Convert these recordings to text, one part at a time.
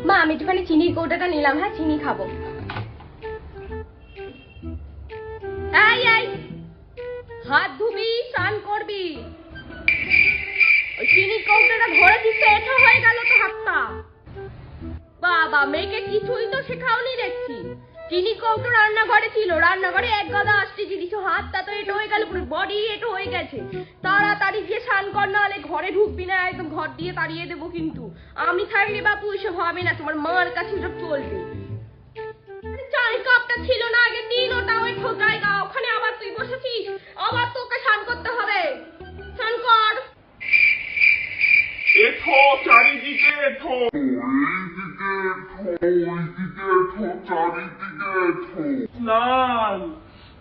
মা আমি একটুখানি চিনির কৌটাটা নিলাম। হ্যাঁ চিনি খাবো। এই এই হাত ধুবি, স্নান করবি। ওই চিনির কৌটাটা ধরে দিতে এঠো হয়ে গেল তো হাতটা। বাবা মেয়েকে কিছুই তো শেখাওনি দেখছি। চিনি কৌটো রান্নাঘরে ছিল, রান্নাঘরে এক গাদা আসতে জিনিস, হাতটা তো এটো হয়ে গেল, পুরো বডি এটো হয়ে গেছে। তাড়াতাড়ি গিয়ে স্নান কর, না হলে ঘরে ঢুকবি না, একদম ঘর দিয়ে তাড়িয়ে দেবো কিন্তু। আমি থাকলে বাপু এসব হবে না, তোমার মার কাছে সব চলবে। চায়ের কাপটা ছিল না আগে দিন, ওটাও একটু জায়গা, ওখানে আবার তুই বসেছিস, আবার তোকে স্নান করতে হবে। স্নান কর। এঠো চারিদিকে এঠো, স্নান,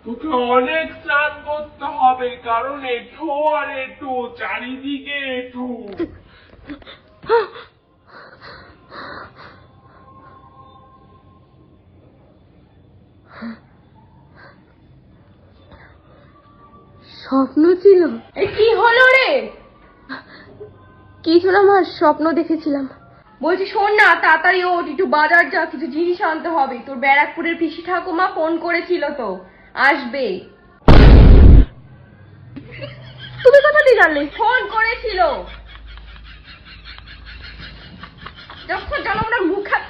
তোকে অনেক স্নান করতে হবে, কারণ এঠো আর এঠো চারিদিকে এঠো। স্বপ্ন ছিল? কি হলো রে? কিছু না মা, স্বপ্ন দেখেছিলাম। বলছি শোন না, তাড়াতাড়ি ওঠ, একটু বাজার যা, কিছু জিনিস আনতে হবে। তোর ব্যারাকপুরের পিসি ঠাকুমা ফোন করেছিল তো, আসবে। তুমি কথা দিয়ে জানলে? ফোন করেছিল। যখন জানো আমরা মুখ হাত